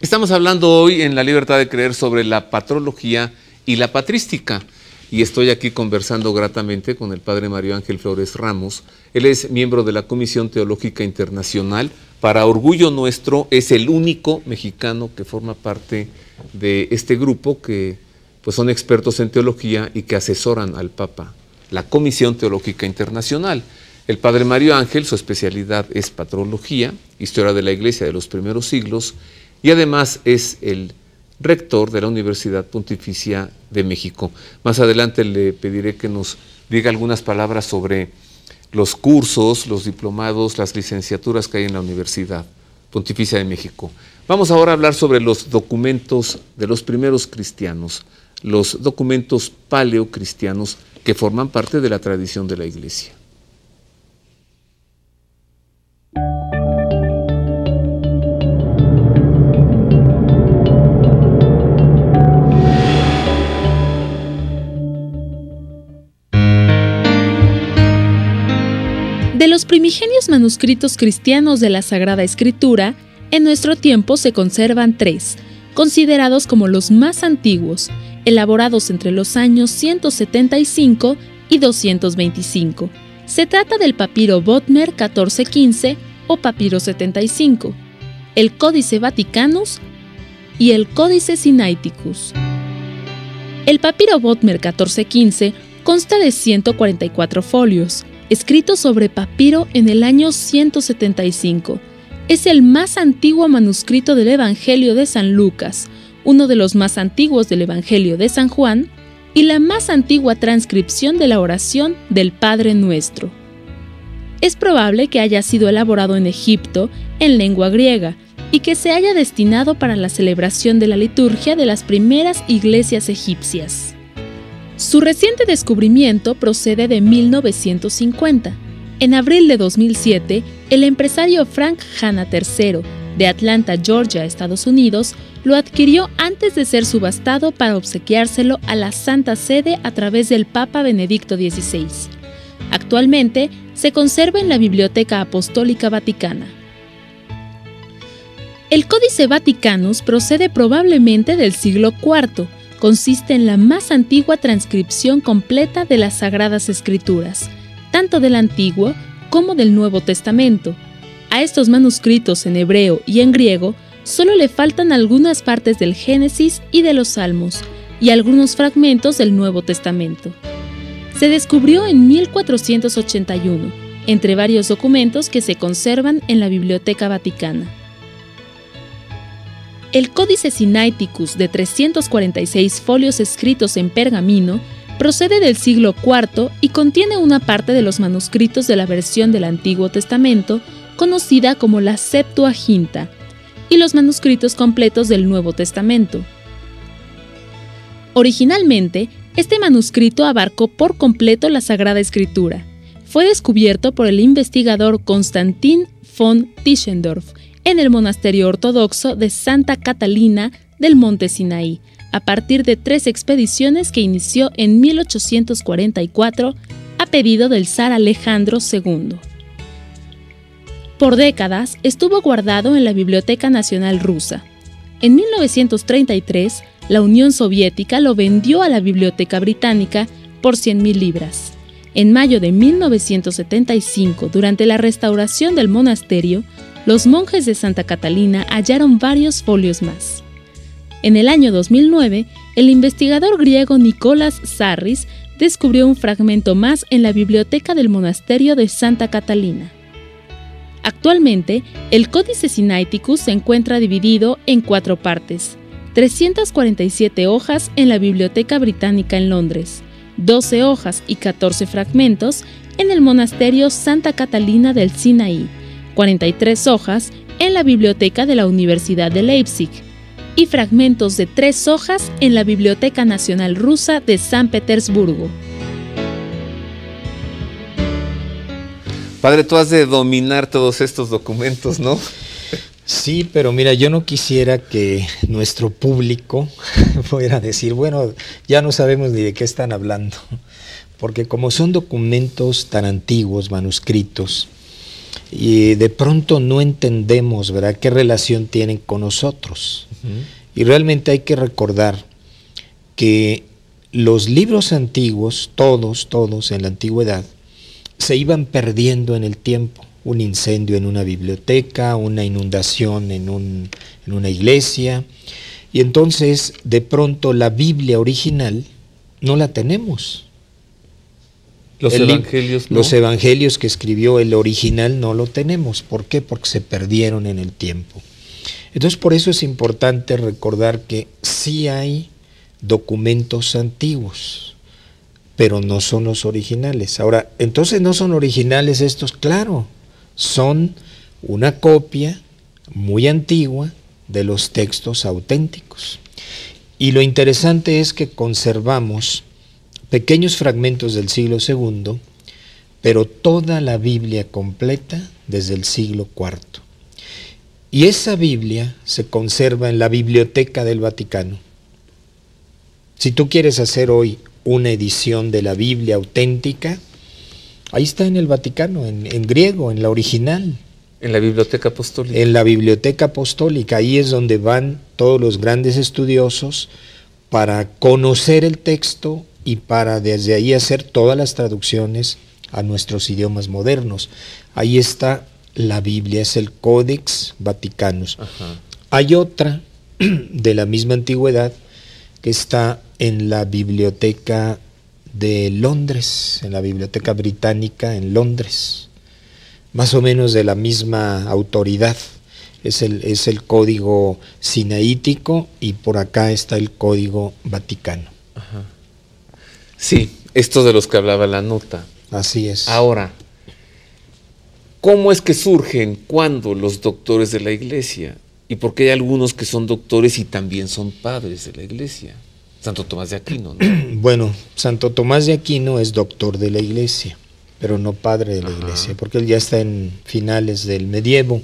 Estamos hablando hoy en La Libertad de Creer sobre la patrología y la patrística. Y estoy aquí conversando gratamente con el padre Mario Ángel Flores Ramos. Él es miembro de la Comisión Teológica Internacional. Para orgullo nuestro, es el único mexicano que forma parte de este grupo que pues son expertos en teología y que asesoran al Papa, la Comisión Teológica Internacional. El padre Mario Ángel, su especialidad es patrología, historia de la Iglesia de los primeros siglos, y además es el rector de la Universidad Pontificia de México. Más adelante le pediré que nos diga algunas palabras sobre los cursos, los diplomados, las licenciaturas que hay en la Universidad Pontificia de México. Vamos ahora a hablar sobre los documentos de los primeros cristianos, los documentos paleocristianos que forman parte de la tradición de la Iglesia. De los primigenios manuscritos cristianos de la Sagrada Escritura, en nuestro tiempo se conservan 3, considerados como los más antiguos, elaborados entre los años 175 y 225. Se trata del papiro Bodmer 1415 o papiro 75, el Códice Vaticanus y el Códice Sinaiticus. El papiro Bodmer 1415 consta de 144 folios, escrito sobre papiro en el año 175. Es el más antiguo manuscrito del Evangelio de San Lucas, uno de los más antiguos del Evangelio de San Juan, y la más antigua transcripción de la oración del Padre Nuestro. Es probable que haya sido elaborado en Egipto, en lengua griega, y que se haya destinado para la celebración de la liturgia de las primeras iglesias egipcias. Su reciente descubrimiento procede de 1950. En abril de 2007, el empresario Frank Hanna III, de Atlanta, Georgia, Estados Unidos, lo adquirió antes de ser subastado para obsequiárselo a la Santa Sede a través del Papa Benedicto XVI. Actualmente se conserva en la Biblioteca Apostólica Vaticana. El Códice Vaticanus procede probablemente del siglo IV. Consiste en la más antigua transcripción completa de las Sagradas Escrituras, tanto del Antiguo como del Nuevo Testamento. A estos manuscritos en hebreo y en griego solo le faltan algunas partes del Génesis y de los Salmos, y algunos fragmentos del Nuevo Testamento. Se descubrió en 1481, entre varios documentos que se conservan en la Biblioteca Vaticana. El Códice Sinaiticus, de 346 folios escritos en pergamino, procede del siglo IV y contiene una parte de los manuscritos de la versión del Antiguo Testamento, conocida como la Septuaginta, y los manuscritos completos del Nuevo Testamento. Originalmente, este manuscrito abarcó por completo la Sagrada Escritura. Fue descubierto por el investigador Konstantin von Tischendorf en el monasterio ortodoxo de Santa Catalina del Monte Sinaí, a partir de 3 expediciones que inició en 1844 a pedido del zar Alejandro II. Por décadas estuvo guardado en la Biblioteca Nacional Rusa. En 1933, la Unión Soviética lo vendió a la Biblioteca Británica por 100,000 libras. En mayo de 1975, durante la restauración del monasterio, los monjes de Santa Catalina hallaron varios folios más. En el año 2009, el investigador griego Nicolás Sarris descubrió un fragmento más en la biblioteca del monasterio de Santa Catalina. Actualmente, el Códice Sinaiticus se encuentra dividido en 4 partes: 347 hojas en la Biblioteca Británica en Londres, 12 hojas y 14 fragmentos en el monasterio Santa Catalina del Sinaí, 43 hojas en la Biblioteca de la Universidad de Leipzig y fragmentos de 3 hojas en la Biblioteca Nacional Rusa de San Petersburgo. Padre, tú has de dominar todos estos documentos, ¿no? Sí, pero mira, yo no quisiera que nuestro público fuera a decir, bueno, ya no sabemos ni de qué están hablando, porque como son documentos tan antiguos, manuscritos, y de pronto no entendemos, ¿verdad?, qué relación tienen con nosotros. Y realmente hay que recordar que los libros antiguos, todos en la antigüedad, se iban perdiendo en el tiempo. Un incendio en una biblioteca, una inundación en una iglesia, y entonces de pronto la Biblia original no la tenemos. Los evangelios, ¿no? Los evangelios que escribió el original no lo tenemos. ¿Por qué? Porque se perdieron en el tiempo. Entonces por eso es importante recordar que sí hay documentos antiguos, pero no son los originales. Ahora, entonces no son originales estos, claro, son una copia muy antigua de los textos auténticos. Y lo interesante es que conservamos pequeños fragmentos del siglo II, pero toda la Biblia completa desde el siglo IV. Y esa Biblia se conserva en la Biblioteca del Vaticano. Si tú quieres hacer hoy una edición de la Biblia auténtica, ahí está en el Vaticano, en griego, en la original. En la Biblioteca Apostólica. En la Biblioteca Apostólica, ahí es donde van todos los grandes estudiosos para conocer el texto y para desde ahí hacer todas las traducciones a nuestros idiomas modernos. Ahí está la Biblia, es el Codex Vaticanus. Ajá. Hay otra de la misma antigüedad que está en la Biblioteca de Londres, en la Biblioteca Británica en Londres, más o menos de la misma autoridad. Es el código sinaítico y por acá está el código vaticano. Ajá. Sí, estos de los que hablaba la nota. Así es. Ahora, ¿cómo es que surgen, cuándo los doctores de la Iglesia? ¿Y por qué hay algunos que son doctores y también son padres de la Iglesia? Santo Tomás de Aquino, ¿no? Bueno, Santo Tomás de Aquino es doctor de la Iglesia, pero no padre de la Iglesia, porque él ya está en finales del medievo.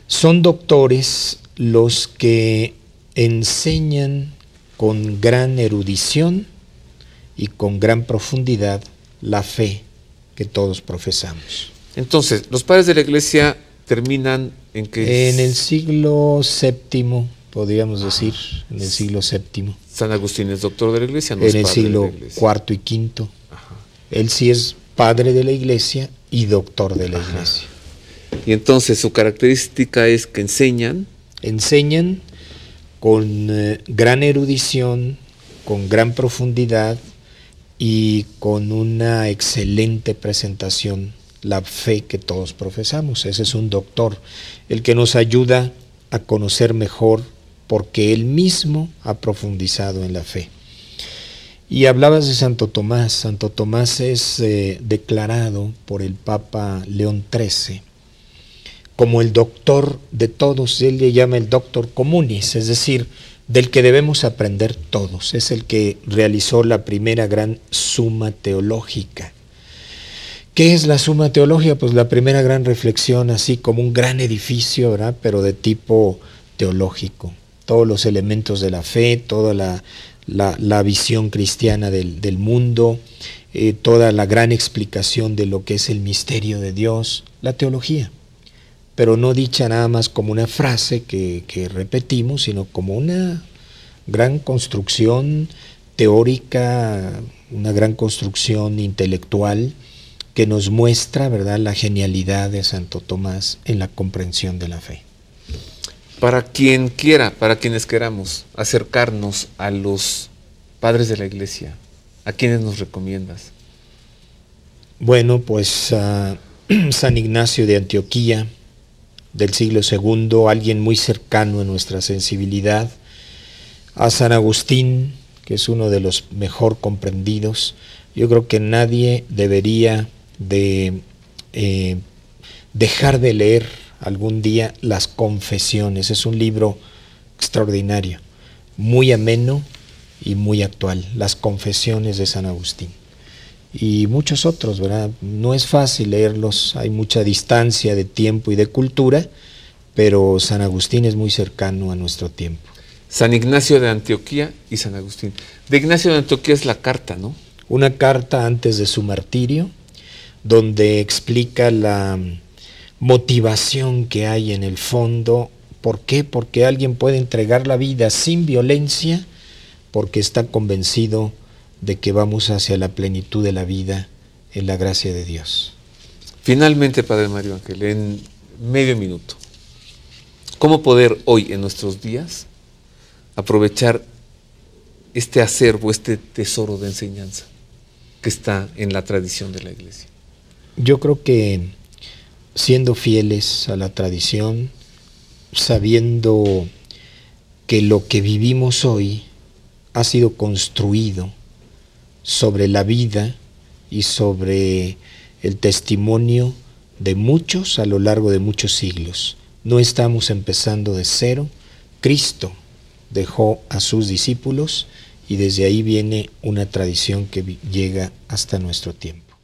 Son doctores los que enseñan con gran erudición y con gran profundidad la fe que todos profesamos. Entonces, los padres de la Iglesia terminan en que... En el siglo VII, podríamos decir, en el siglo VII. San Agustín es doctor de la Iglesia, no En es el padre siglo de la Iglesia. IV y V. Ajá. Él sí es padre de la Iglesia y doctor de la Iglesia. Y entonces su característica es que enseñan con gran erudición, con gran profundidad y con una excelente presentación la fe que todos profesamos. Ese es un doctor, el que nos ayuda a conocer mejor porque él mismo ha profundizado en la fe. Y hablabas de Santo Tomás. Santo Tomás es declarado por el Papa León XIII como el doctor de todos. Él le llama el doctor communis, es decir, del que debemos aprender todos. Es el que realizó la primera gran suma teológica. ¿Qué es la suma teológica? Pues la primera gran reflexión, así como un gran edificio, ¿verdad? Pero de tipo teológico. Todos los elementos de la fe, toda la visión cristiana del mundo, toda la gran explicación de lo que es el misterio de Dios, la teología. Pero no dicha nada más como una frase que repetimos, sino como una gran construcción teórica, una gran construcción intelectual que nos muestra, ¿verdad?, la genialidad de Santo Tomás en la comprensión de la fe. Para quien quiera, para quienes queramos acercarnos a los padres de la Iglesia, ¿a quiénes nos recomiendas? Bueno, pues San Ignacio de Antioquía, del siglo II, alguien muy cercano a nuestra sensibilidad, a San Agustín, que es uno de los mejor comprendidos. Yo creo que nadie debería de dejar de leer algún día las Confesiones. Es un libro extraordinario, muy ameno y muy actual, las Confesiones de San Agustín. Y muchos otros, ¿verdad? No es fácil leerlos, hay mucha distancia de tiempo y de cultura, pero San Agustín es muy cercano a nuestro tiempo. San Ignacio de Antioquía y San Agustín. De Ignacio de Antioquía es la carta, ¿no? Una carta antes de su martirio, donde explica la motivación que hay en el fondo ¿Por qué? Porque alguien puede entregar la vida sin violencia porque está convencido de que vamos hacia la plenitud de la vida en la gracia de Dios. Finalmente, Padre Mario Ángel, en medio minuto, ¿cómo poder hoy en nuestros días aprovechar este acervo, este tesoro de enseñanza que está en la tradición de la Iglesia? Yo creo que siendo fieles a la tradición, sabiendo que lo que vivimos hoy ha sido construido sobre la vida y sobre el testimonio de muchos a lo largo de muchos siglos. No estamos empezando de cero. Cristo dejó a sus discípulos y desde ahí viene una tradición que llega hasta nuestro tiempo.